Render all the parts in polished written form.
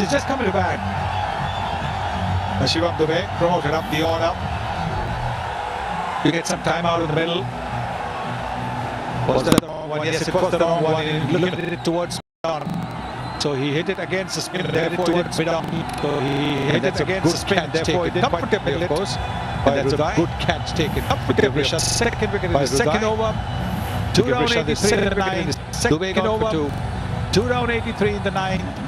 He's just coming to bat. Shivam Dube promoted up the order. You get some time out in the middle. Was that the wrong one? Yes, it was the wrong one. He looked at it towards mid-on. So he hit it against the spin, therefore towards mid-on. So he hit it against the spin, therefore he did comfortably, of course. But that's a good catch taken. Comfortably. Second wicket in the second over. 2 down 83 in the 9th. Second over. 2 down 83 in the 9th.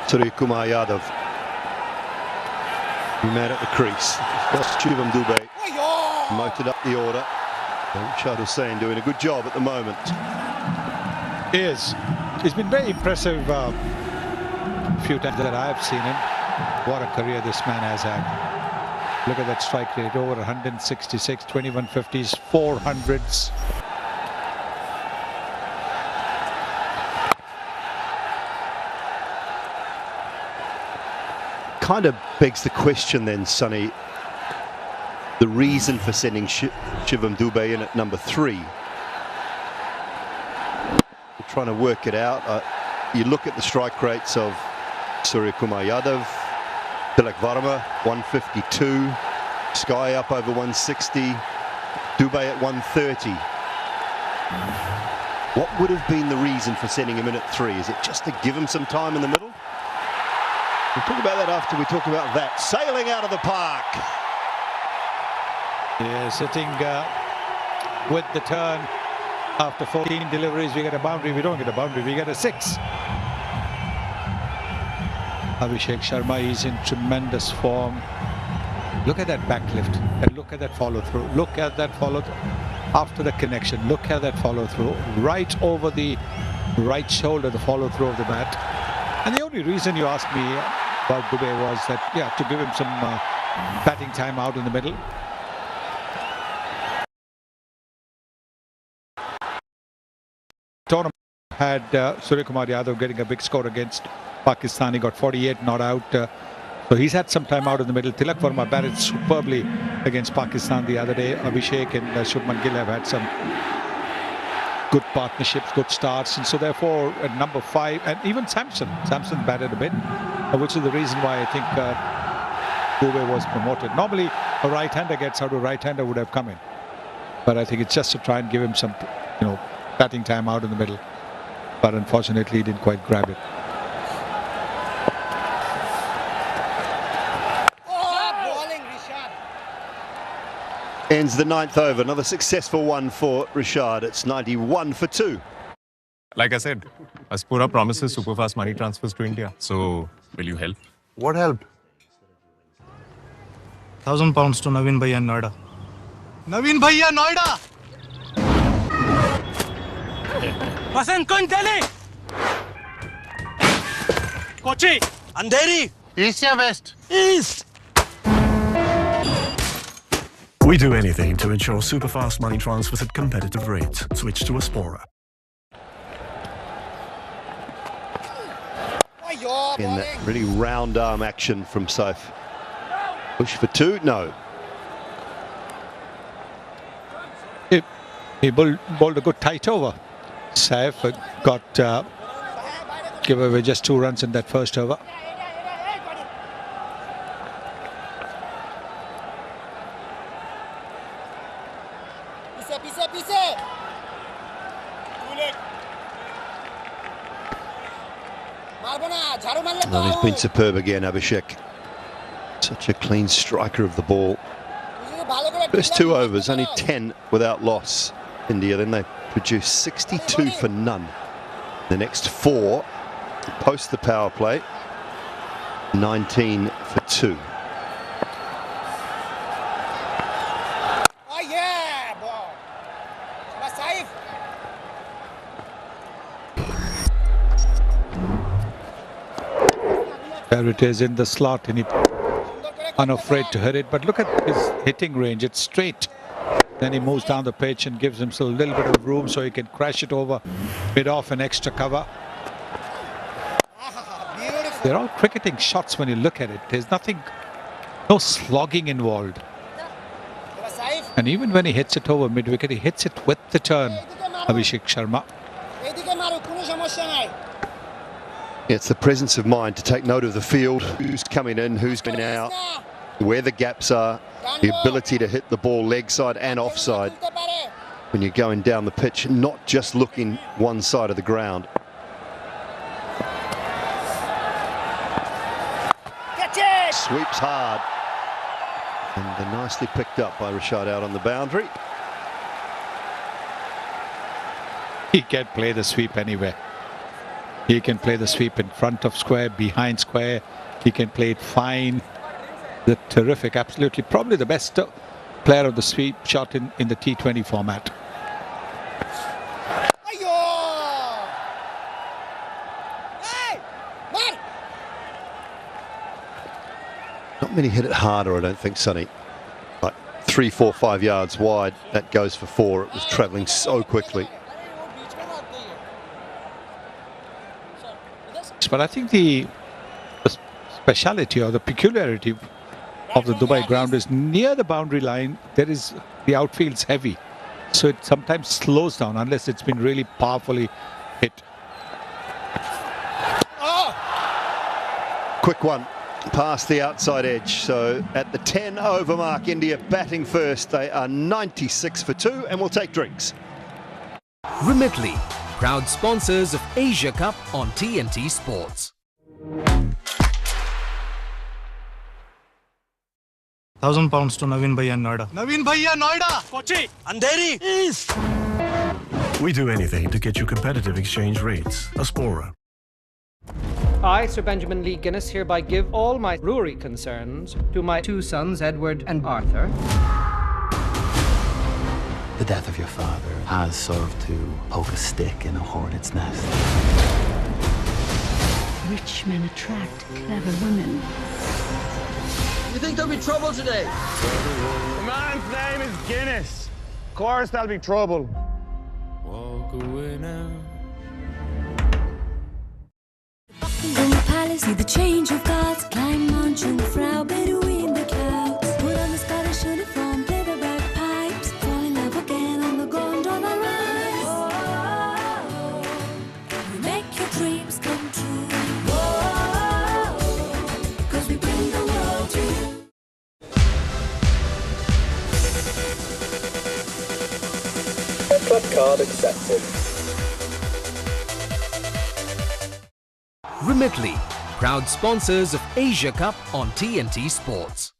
Suryakumar Yadav, he made at the crease. Shivam Dube motored up the order. Rashad Hussain doing a good job at the moment. He's been very impressive a few times that I've seen him. What a career this man has had. Look at that strike rate, over 166, 21 50s, 400s. Kind of begs the question then, Sonny, the reason for sending Shivam Dube in at number 3. We're trying to work it out. You look at the strike rates of Suryakumar Yadav, Tilak Varma 152, Sky up over 160, Dube at 130. What would have been the reason for sending him in at 3? Is it just to give him some time in the middle? We'll talk about that after we talk about that. Sailing out of the park. Yeah, sitting with the turn. After 14 deliveries, we get a boundary. We don't get a boundary, we get a 6. Abhishek Sharma is in tremendous form. Look at that backlift and look at that follow through. Look at that follow through after the connection. Look at that follow through right over the right shoulder, the follow through of the bat. And the only reason you asked me about Dube was that, yeah, to give him some batting time out in the middle. Tournament had Suryakumar Yadav getting a big score against Pakistan. He got 48 not out. So he's had some time out in the middle. Tilak Varma batted superbly against Pakistan the other day. Abhishek and Shubman Gill have had some good partnerships, good starts, and so therefore at number 5, and even Samson batted a bit, which is the reason why I think Dube was promoted. Normally a right-hander gets out, a right-hander would have come in, but I think it's just to try and give him some, batting time out in the middle, but unfortunately he didn't quite grab it. Ends the 9th over. Another successful one for Rashad. It's 91 for 2. Like I said, Aspura promises super fast money transfers to India. So, will you help? What help? £1,000 to Naveen Bhaiya in Noida. Naveen Bhaiya, Noida! Vasant Kointale! Kochi! Andheri! Asia West! East! We do anything to ensure super fast money transfers at competitive rates. Switch to Aspora. In that really round arm action from Saif. Push for 2? No. He bowled a good tight over. Saif got give away just 2 runs in that first over. Well, he's been superb again, Abhishek. Such a clean striker of the ball. First 2 overs, only 10 without loss. India. Then they produced 62 for none. The next 4 post the power play, 19 for 2. Oh yeah, ball. Safe. There it is in the slot, and he unafraid to hit it. But look at his hitting range; it's straight. Then he moves down the pitch and gives himself a little bit of room so he can crash it over, bit off an extra cover. Beautiful. They're all cricketing shots when you look at it. There's nothing, no slogging involved. Safe. And even when he hits it over mid-wicket, he hits it with the turn, Abhishek Sharma. It's the presence of mind to take note of the field, who's coming in, who's going out, where the gaps are, the ability to hit the ball leg side and offside when you're going down the pitch, not just looking one side of the ground. Catch it. Sweeps hard. And they're nicely picked up by Rashad out on the boundary. He can play the sweep anywhere. He can play the sweep in front of square, behind square. He can play it fine. The terrific, absolutely, probably the best player of the sweep shot in the T20 format. Ayo. Hey, man. Not many hit it harder, I don't think, Sonny. Like 3, 4, 5 yards wide, that goes for 4. It was travelling so quickly. But I think the speciality or the peculiarity of the Dubai ground is near the boundary line, the outfield's heavy. So it sometimes slows down unless it's been really powerfully hit. Quick one past the outside edge. So at the 10 over mark, India batting first. They are 96 for 2 and will take drinks. Remitly, proud sponsors of Asia Cup on TNT Sports. £1,000 to Naveen Bhaiya Noida. Naveen Bhaiya Noida! Kochi! Andheri! East! We do anything to get you competitive exchange rates. Aspora. I, Sir Benjamin Lee Guinness, hereby give all my brewery concerns to my 2 sons, Edward and Arthur. The death of your father has served to poke a stick in a hornet's nest. Rich men attract clever women. You think there'll be trouble today? The man's name is Guinness. Of course there'll be trouble. Walk away now. Buckingham Palace, see the change of guards. Climb Mount Jungfrau, Bedouin the clouds. Put on the Scottish uniform, play the bagpipes. Fall in love again on the gondola rise. We make your dreams come true. 'Cause we bring the world to you. Club card accepted. Remitly, proud sponsors of Asia Cup on TNT Sports.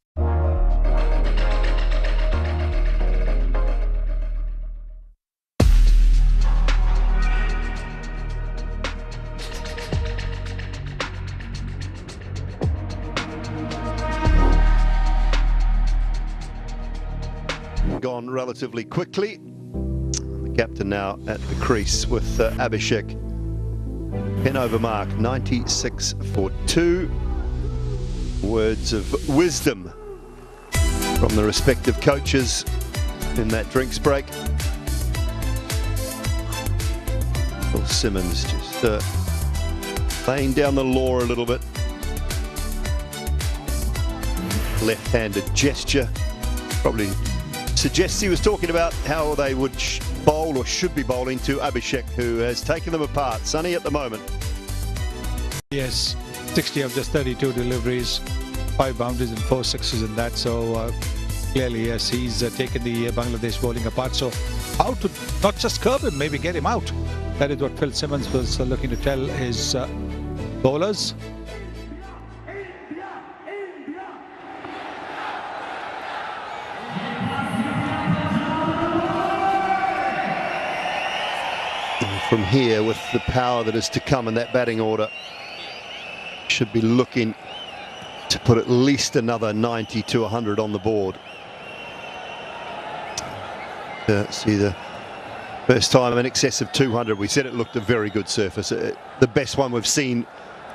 Gone relatively quickly. The captain now at the crease with Abhishek. 10 over mark, 96 for 2. Words of wisdom from the respective coaches in that drinks break. Phil Simmons just laying down the law a little bit. Left-handed gesture. Probably suggests he was talking about how they would bowl or should be bowling to Abhishek, who has taken them apart. Sunny at the moment. Yes, 60 of just 32 deliveries, 5 boundaries and 4 sixes in that. So clearly, yes, he's taken the Bangladesh bowling apart. So how to not just curb him, maybe get him out. That is what Phil Simmons was looking to tell his bowlers. from here, with the power that is to come in that batting order, should be looking to put at least another 90 to 100 on the board. See the first time in excess of 200. We said it looked a very good surface, the best one we've seen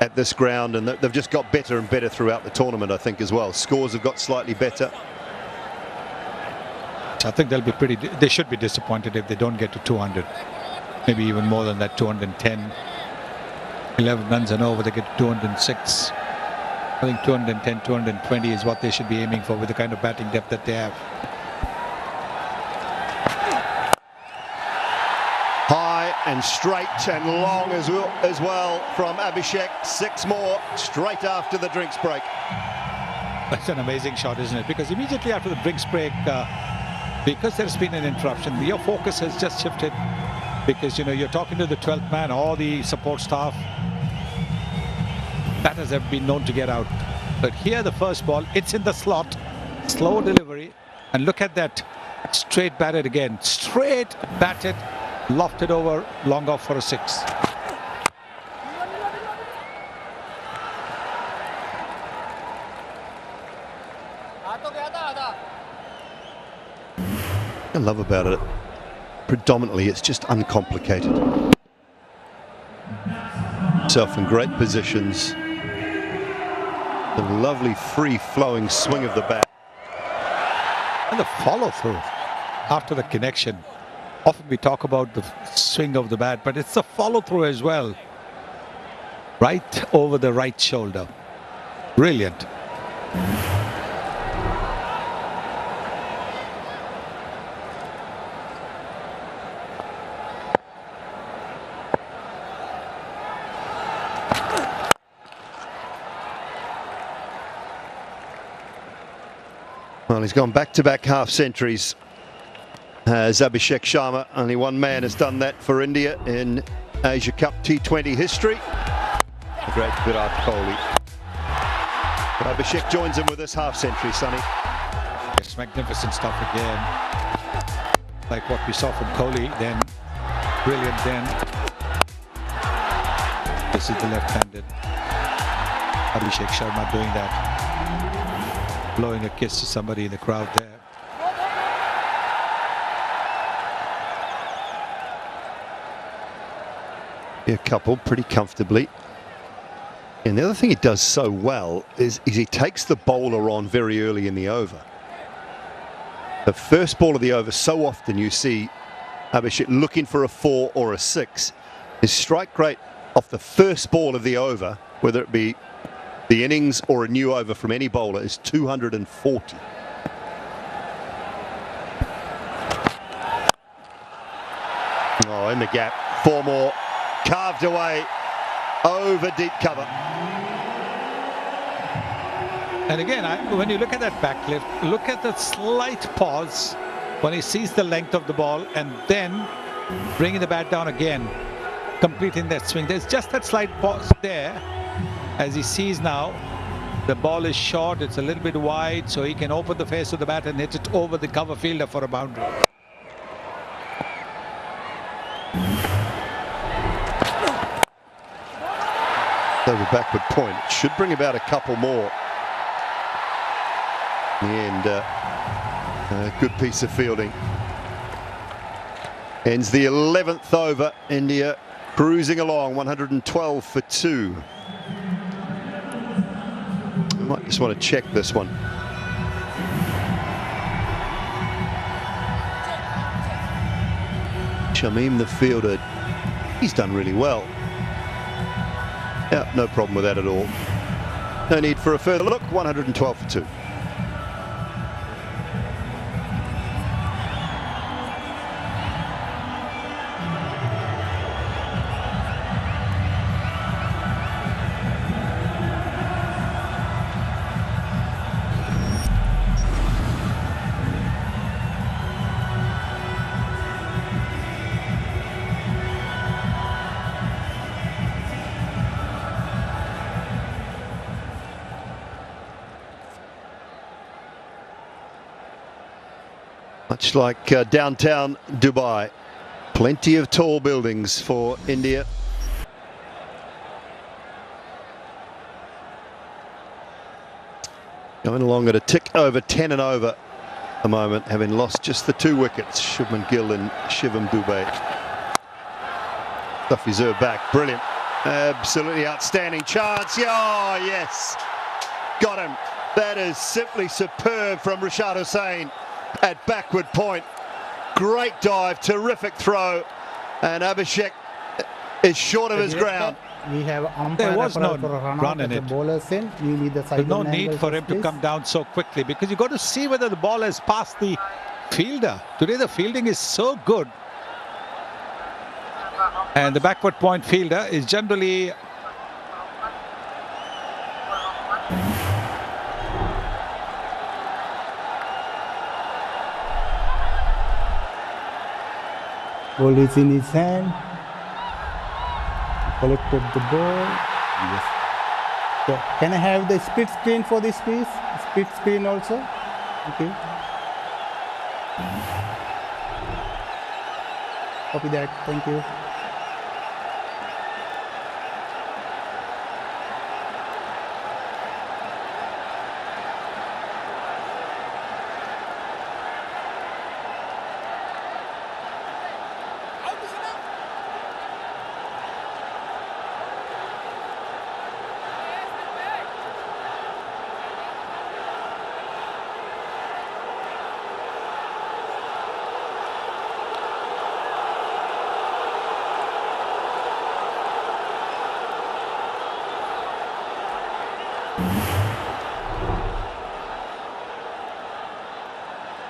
at this ground, and they've just got better and better throughout the tournament, I think, as well. Scores have got slightly better. I think they should be disappointed if they don't get to 200. Maybe even more than that, 210. 11 runs and over, they get to 206. I think 210, 220 is what they should be aiming for with the kind of batting depth that they have. High and straight and long as well from Abhishek. 6 more straight after the drinks break. That's an amazing shot, isn't it? Because immediately after the drinks break, because there's been an interruption, your focus has just shifted, because you're talking to the 12th man, all the support staff. Batters have been known to get out, but here the first ball, it's in the slot, slow delivery, and look at that, straight batted again, straight batted, lofted over, long off for a 6. I love about it, predominantly it's just uncomplicated. Self in great positions. The lovely free-flowing swing of the bat. And the follow-through after the connection. Often we talk about the swing of the bat, but it's the follow-through as well. Right over the right shoulder. Brilliant. Well, he's gone back-to-back half-centuries. As Abhishek Sharma, only one man has done that for India in Asia Cup T20 history. The great Virat Kohli. But Abhishek joins him with this half-century, Sonny. It's magnificent stuff again. Like what we saw from Kohli, then brilliant then. This is the left-handed Abhishek Sharma doing that. Blowing a kiss to somebody in the crowd there. A couple pretty comfortably. And the other thing he does so well is he takes the bowler on very early in the over. The first ball of the over, so often you see Abhishek looking for a 4 or a 6. His strike rate off the first ball of the over, whether it be the innings or a new over from any bowler, is 240. Oh, in the gap, 4 more, carved away over deep cover. And again, when you look at that back lift, look at the slight pause when he sees the length of the ball and then bringing the bat down again, completing that swing. There's just that slight pause there. As he sees now, the ball is short, it's a little bit wide, so he can open the face of the bat and hit it over the cover fielder for a boundary. Over backward point. It should bring about a couple more. In the end, a good piece of fielding. Ends the 11th over. India cruising along, 112 for 2. I might just want to check this one. Shamim, the fielder, he's done really well. Yeah, no problem with that at all. No need for a further look. 112 for 2. Much like downtown Dubai, Plenty of tall buildings for India. Going along at a tick over 10 and over at the moment, having lost just the 2 wickets, Shubman Gill and Shivam Dubey. Mustafizur back, brilliant. Absolutely outstanding chance. Yeah, oh, yes. Got him. That is simply superb from Rashad Hussain at backward point. Great dive, terrific throw. And Abhishek is short of his ground. We have There was no run in it. There's no need for him to come down so quickly because you got to see whether the ball has passed the fielder. Today the fielding is so good. And the backward point fielder is generally ball is in his hand. Collected the ball. Yes. So, can I have the split screen for this piece? Split screen also. Okay. Copy that. Thank you.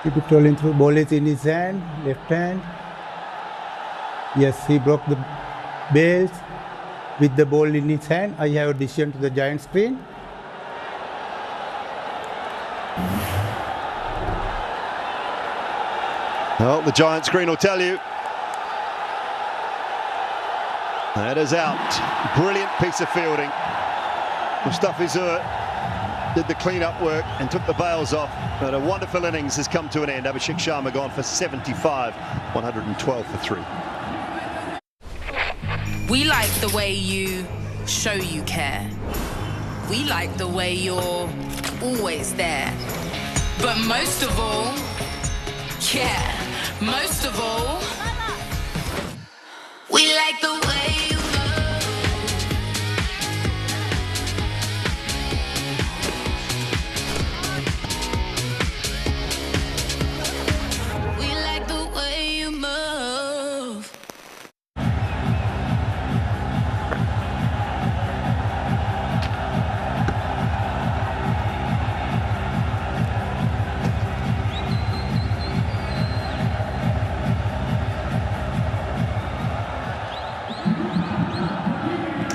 Keep it rolling through. Ball is in his hand, left hand. Yes, he broke the bails with the ball in his hand. I have a decision to the giant screen. Well, the giant screen will tell you. That is out. Brilliant piece of fielding. Mustafizur did the clean-up work and took the bails off. But a wonderful innings has come to an end. Abhishek Sharma gone for 75, 112 for 3. We like the way you show you care. We like the way you're always there. But most of all, most of all, we like the way you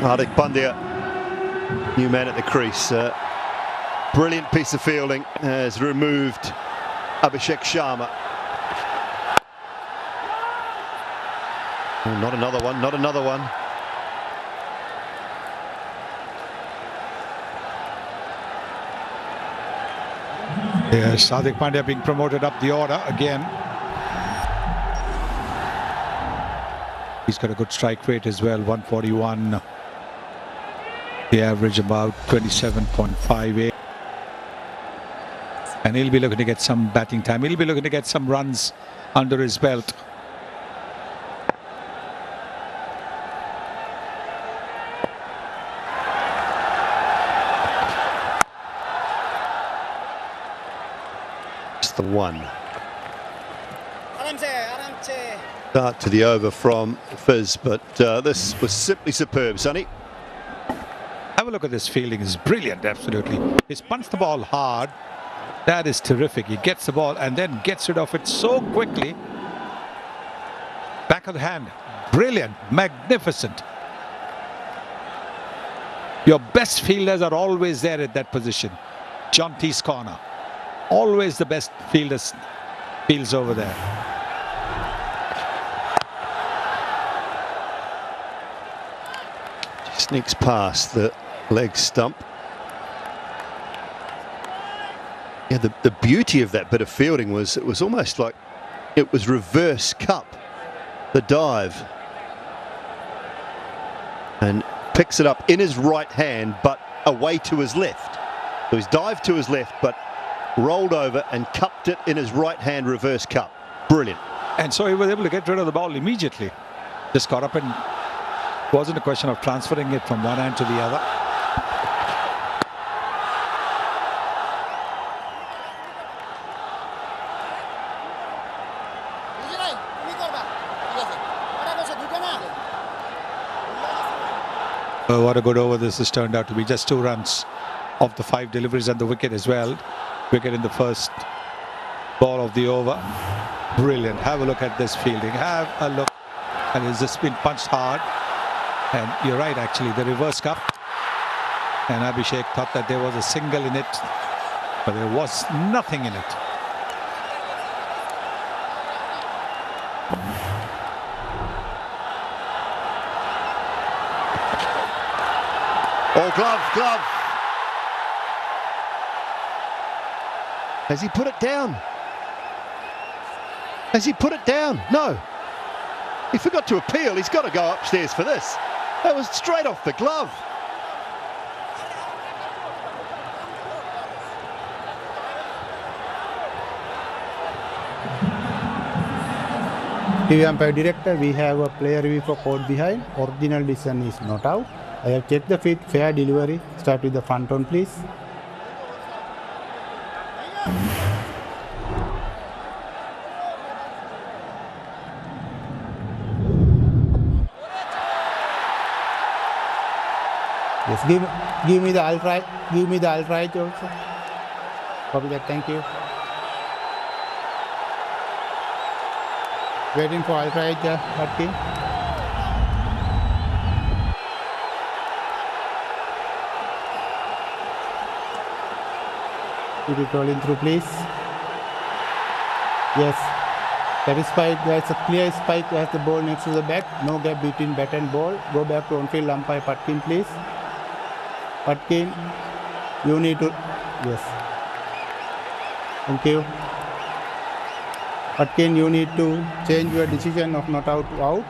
Hardik Pandya, new man at the crease. Brilliant piece of fielding has removed Abhishek Sharma. Oh, not another one, not another one. Yes, Hardik Pandya being promoted up the order again. He's got a good strike rate as well, 141. The average about 27.58. And he'll be looking to get some batting time. He'll be looking to get some runs under his belt. It's the one. Start to the over from Fizz, but this was simply superb, Sonny. Have a look at this fielding. It's brilliant, absolutely. He's punched the ball hard. That is terrific. He gets the ball and then gets rid of it so quickly. Back of the hand. Brilliant. Magnificent. Your best fielders are always there at that position. John T's corner. Always the best fielders fields over there. Sneaks past the leg stump. Yeah, the beauty of that bit of fielding was it was almost like it was reverse cup. the dive. And picks it up in his right hand, but away to his left. So he's dived to his left, but rolled over and cupped it in his right hand reverse cup. Brilliant. And so he was able to get rid of the ball immediately. Just got up and wasn't a question of transferring it from one hand to the other. Oh, what a good over this has turned out to be. Just 2 runs off the 5 deliveries and the wicket as well. Wicket in the first ball of the over. Brilliant. Have a look at this fielding. Have a look. And it's just been punched hard. And you're right, actually, the reverse cup. And Abhishek thought that there was a single in it, but there was nothing in it. Oh, glove. Has he put it down? Has he put it down? No. He forgot to appeal. He's got to go upstairs for this. That was straight off the glove. TV umpire director, we have a player review for caught behind. Original decision is not out. I have checked the fit, fair delivery. Start with the front on, please. Yes, give me the outright. Give me the outright also. Copy that. Thank you. Waiting for outright, Hatkin. Keep it rolling through, please. Yes. Satisfied. There's a clear spike as the ball next to the bat. No gap between bat and ball. Go back to on-field umpire Patkin, please. Patkin, you need to. Yes. Thank you. Patkin, you need to change your decision of not out to out.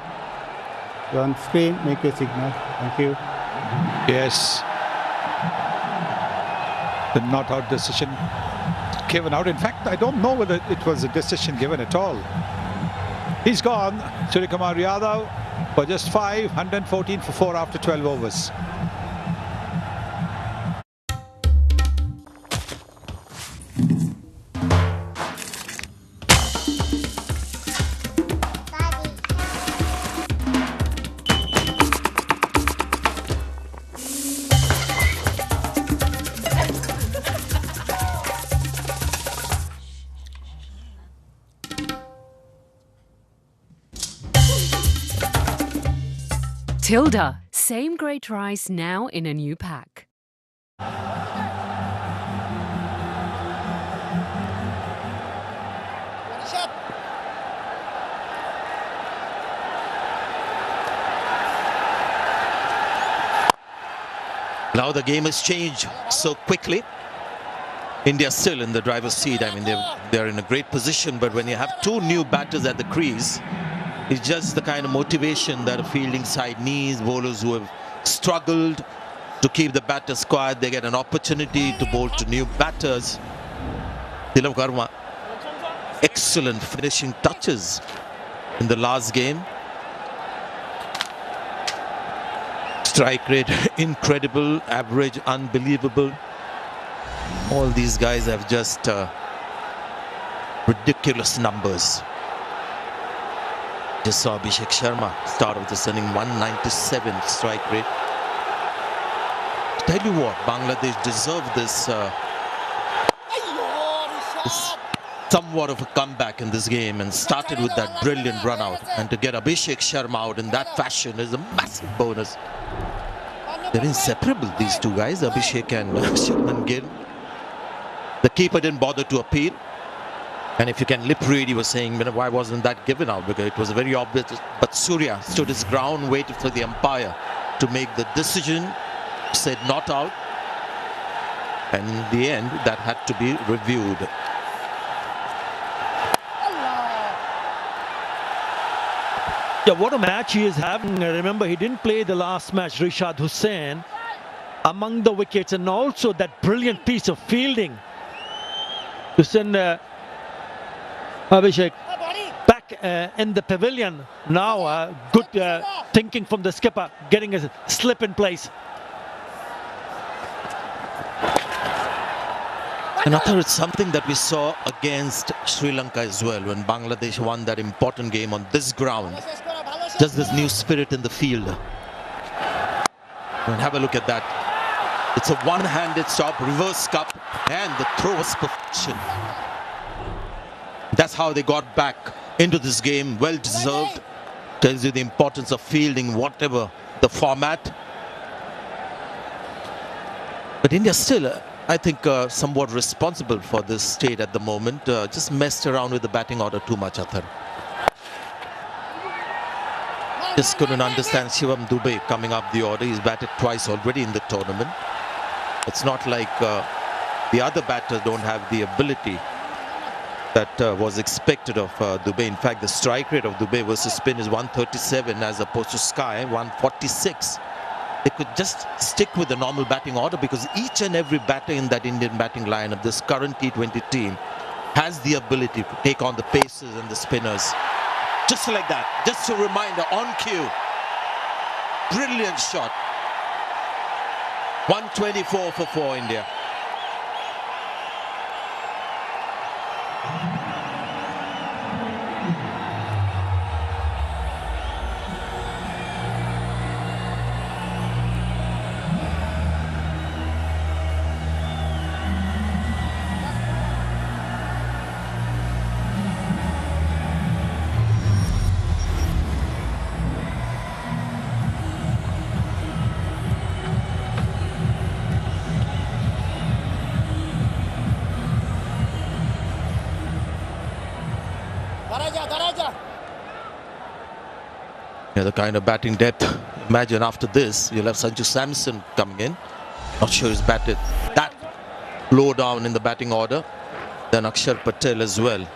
You're on screen, make your signal. Thank you. Yes. The not out decision given out. In fact, I don't know whether it was a decision given at all. He's gone. Suryakumar Yadav for just 5, 114 for 4 after 12 overs. Tilda, same great rice now in a new pack. Now the game has changed so quickly. India still in the driver's seat. I mean, they're in a great position, but when you have 2 new batters at the crease, it's just the kind of motivation that a fielding side needs. Bowlers who have struggled to keep the batters quiet, they get an opportunity to bowl to new batters. Tilak Varma, excellent finishing touches in the last game. Strike rate incredible, average unbelievable. All these guys have just ridiculous numbers. Just saw Abhishek Sharma start of this inning, 197 strike rate. Tell you what, Bangladesh deserved this somewhat of a comeback in this game and started with that brilliant run out. And to get Abhishek Sharma out in that fashion is a massive bonus. They're inseparable, these 2 guys, Abhishek and Shubman Gill. The keeper didn't bother to appeal. And if you can lip read, he was saying, why wasn't that given out? Because it was very obvious. But Surya stood his ground, waited for the umpire to make the decision, said not out. And in the end, that had to be reviewed. Yeah, what a match he is having. Remember, he didn't play the last match, Rishad Hussain, among the wickets, and also that brilliant piece of fielding to send Abhishek back in the pavilion. Now, good thinking from the skipper, getting a slip in place. And I thought it's something that we saw against Sri Lanka as well, when Bangladesh won that important game on this ground. Just this new spirit in the field. And have a look at that. It's a one-handed stop, reverse cup, and the throw was perfection. That's how they got back into this game. Well deserved. Tells you the importance of fielding, whatever the format. But India still, I think, somewhat responsible for this state at the moment. Just messed around with the batting order too much, Athar. Just couldn't understand Shivam Dube coming up the order. He's batted twice already in the tournament. It's not like the other batters don't have the ability that was expected of Dube. In fact, the strike rate of Dube versus spin is 137 as opposed to Sky 146. They could just stick with the normal batting order, because each and every batter in that Indian batting lineup, this current T20 team, has the ability to take on the paces and the spinners. Just like that. Just a reminder, on cue. Brilliant shot. 124 for 4 India. Yeah, the kind of batting depth. Imagine after this, you'll have Sanju Samson coming in. Not sure he's batted that low down in the batting order. Then Akshar Patel as well.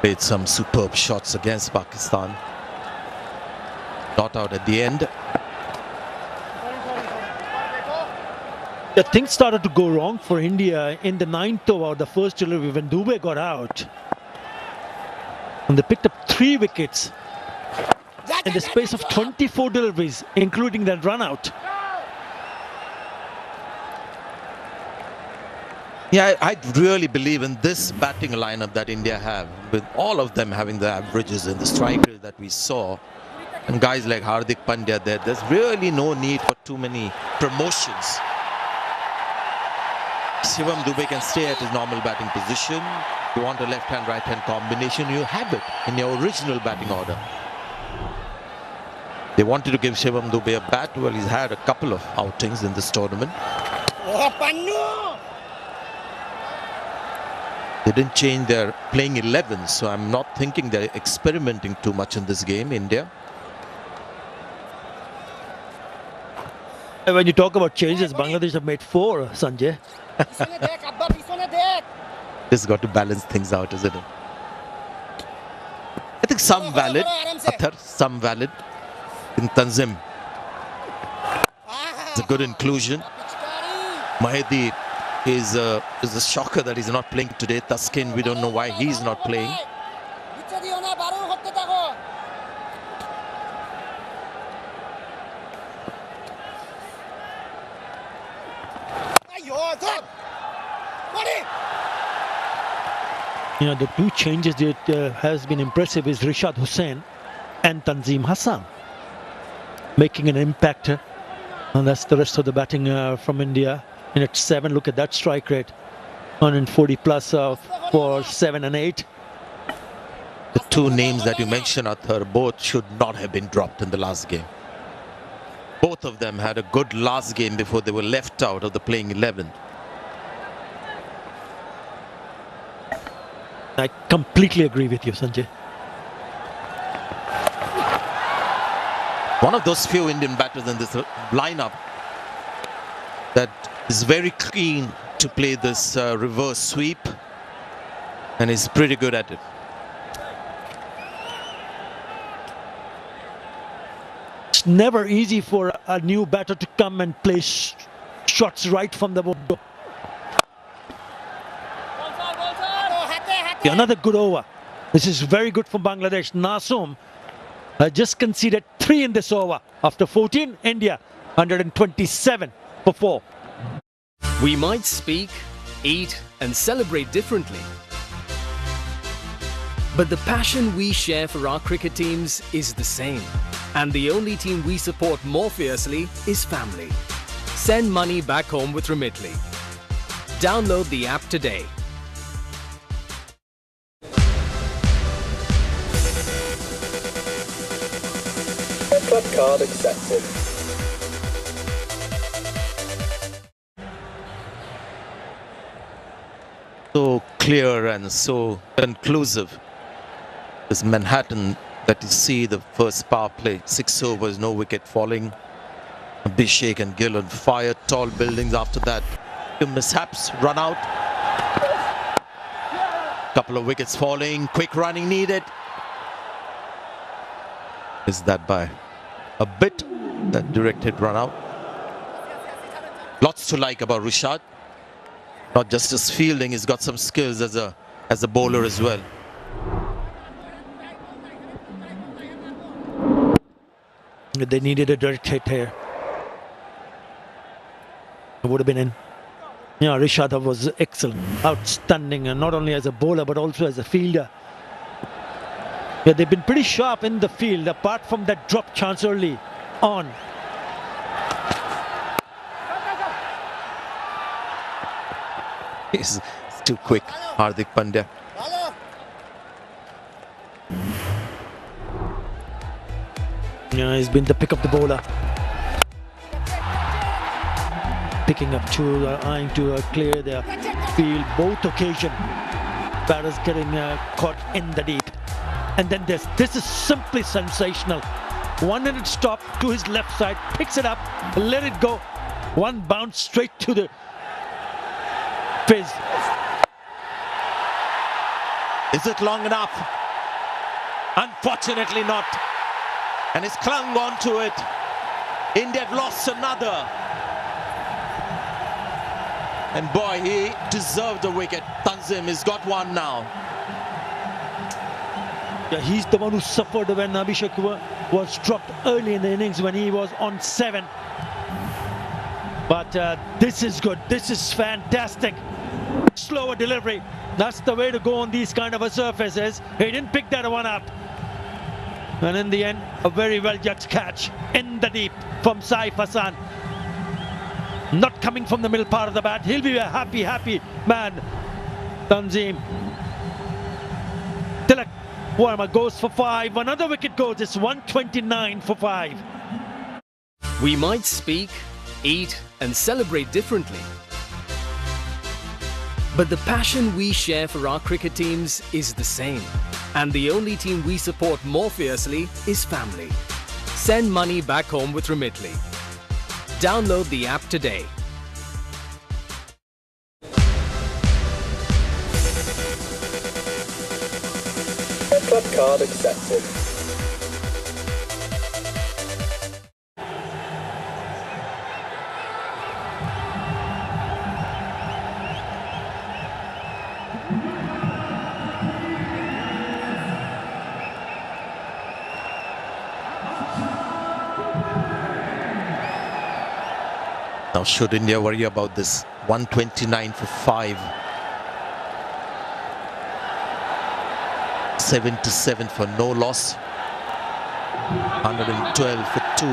Played some superb shots against Pakistan. Not out at the end. Yeah, things started to go wrong for India in the 9th over, the first delivery, when Dube got out. And they picked up 3 wickets in the space of 24 deliveries, including that run out. Yeah, I really believe in this batting lineup that India have, with all of them having the averages and the strikers that we saw, and guys like Hardik Pandya there. There's really no need for too many promotions. Shivam Dube can stay at his normal batting position. If you want a left-hand, right-hand combination, you have it in your original batting order. They wanted to give Shivam Dube a bat. Well, he's had a couple of outings in this tournament. They didn't change their playing 11, so I'm not thinking they're experimenting too much in this game, India. When you talk about changes, Bangladesh have made 4, Sanjay. Just got to balance things out, isn't it? I think some valid, Athar, some valid. In Tanzim, it's a good inclusion. Mahedi is a shocker that he's not playing today. Taskin, we don't know why he's not playing. You know, the 2 changes that has been impressive is Rishad Hussain and Tanzim Hassan, making an impact. And that's the rest of the batting from India. And at 7, look at that strike rate. 140 plus for 7 and 8. The 2 names that you mentioned, Athar, both should not have been dropped in the last game. Both of them had a good last game before they were left out of the playing 11. I completely agree with you, Sanjay. One of those few Indian batters in this lineup that is very keen to play this reverse sweep. And he's pretty good at it. It's never easy for a new batter to come and play shots right from the window. Another good over. This is very good for Bangladesh. Nasoom just conceded 3 in this over. After 14, India 127 for 4. We might speak, eat, and celebrate differently, but the passion we share for our cricket teams is the same. And the only team we support more fiercely is family. Send money back home with Remitly. Download the app today. Club card accepted. So clear and so conclusive. This Manhattan that you see, the first power play, 6 overs, no wicket falling. Abhishek and Gill on fire, tall buildings after that. Few mishaps, run out. Couple of wickets falling, quick running needed. Is that by a bit, that directed run out. Lots to like about Rishad. Not just his fielding, he's got some skills as a bowler as well. They needed a direct hit here. It would have been in. Yeah, Rishad was excellent, outstanding, and not only as a bowler but also as a fielder. Yeah, they've been pretty sharp in the field, apart from that drop chance early on. He's too quick, Hardik Pandya. Yeah, he's been the pick of the bowler. Picking up two, eyeing to clear their field both occasion. Batters getting caught in the deep. And then this is simply sensational. 1-handed stop to his left side, picks it up, let it go. One bounce straight to the fizz. Is it long enough? Unfortunately not. And he's clung on to it. India have lost another. And boy, he deserved a wicket. Tanzim has got one now. Yeah, he's the one who suffered when Abhishek was dropped early in the innings when he was on 7. But this is good. This is fantastic. Slower delivery. That's the way to go on these kind of surfaces. He didn't pick that one up. And in the end, a very well judged catch in the deep from Saif Hassan. Not coming from the middle part of the bat. He'll be a happy, happy man. Tanzim. Tilak Verma goes for 5. Another wicket goes. It's 129 for 5. We might speak, eat, and celebrate differently, but the passion we share for our cricket teams is the same. And the only team we support more fiercely is family. Send money back home with Remitly. Download the app today. Club card accepted. Now should India worry about this? 129 for 5. 77 for no loss. 112 for 2.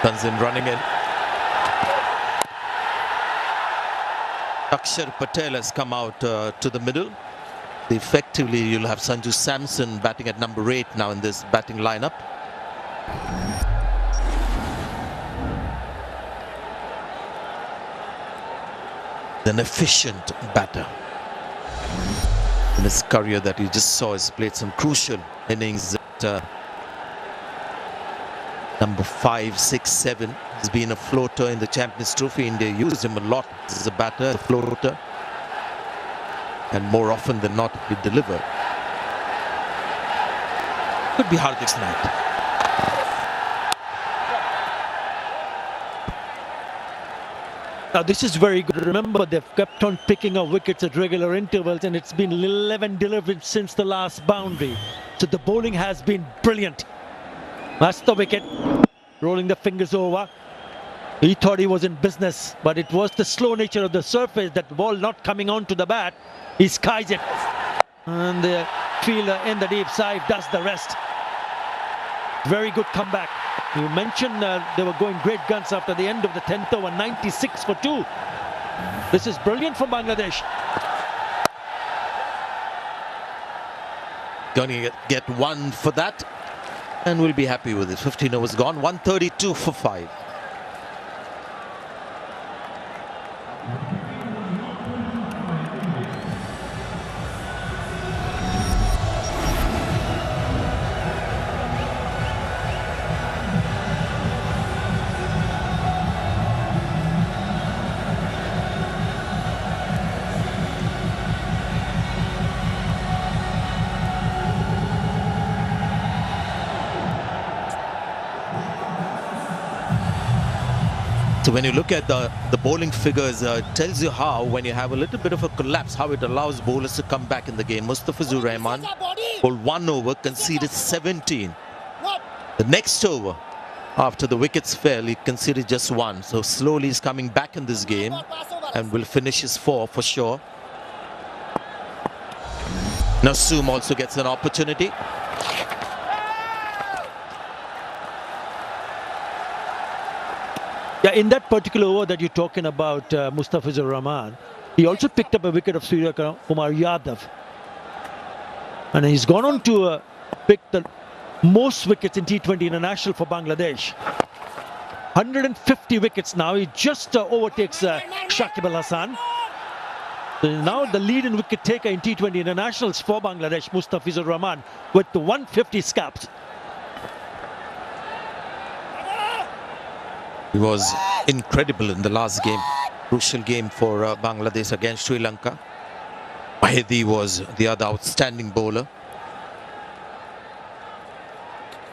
Tanzim running in. Akshar Patel has come out to the middle. Effectively, you'll have Sanju Samson batting at number 8 now in this batting lineup. An efficient batter. In his career that he just saw, has played some crucial innings that Number 5, 6, 7. He's been a floater in the Champions Trophy. India used him a lot as a batter, a floater. And more often than not, he delivered. Could be Hardik's night. Now this is very good. Remember, they've kept on picking up wickets at regular intervals, and it's been 11 delivered since the last boundary. So the bowling has been brilliant. That's the wicket. Rolling the fingers over. He thought he was in business, but it was the slow nature of the surface, that ball not coming onto the bat. He skies it. And the fielder in the deep side does the rest. Very good comeback. You mentioned they were going great guns after the end of the 10th over, 96 for 2. This is brilliant for Bangladesh. Going to get 1 for that. And we'll be happy with it. 15 overs gone. 132 for 5. So when you look at the bowling figures, it tells you how, when you have a little bit of a collapse, how it allows bowlers to come back in the game. Mustafizur Rahman bowled 1 over, conceded 17. The next over, after the wickets fell, he conceded just 1. So slowly he's coming back in this game and will finish his 4 for sure. Nasoom also gets an opportunity. Yeah, in that particular over that you're talking about, Mustafizur Rahman, he also picked up a wicket of Surya Kumar Yadav. And he's gone on to pick the most wickets in T20 International for Bangladesh. 150 wickets now. He just overtakes Shakib Al Hasan. So now the lead in wicket taker in T20 Internationals for Bangladesh, Mustafizur Rahman, with the 150 scaps. He was incredible in the last game, crucial game for Bangladesh against Sri Lanka. Mahedi was the other outstanding bowler.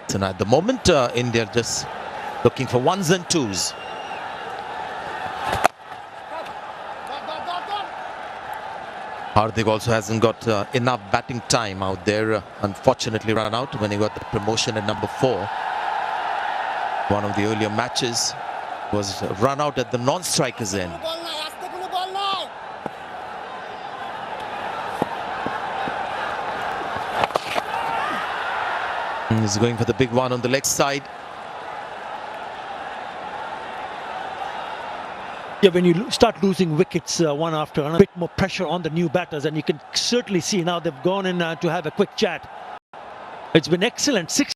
So now at the moment, India just looking for 1s and 2s. Hardik also hasn't got enough batting time out there. Unfortunately run out when he got the promotion at number 4. One of the earlier matches was run out at the non-strikers end. And he's going for the big one on the leg side. Yeah, when you start losing wickets one after another, a bit more pressure on the new batters, and you can certainly see now they've gone in to have a quick chat. It's been excellent. 6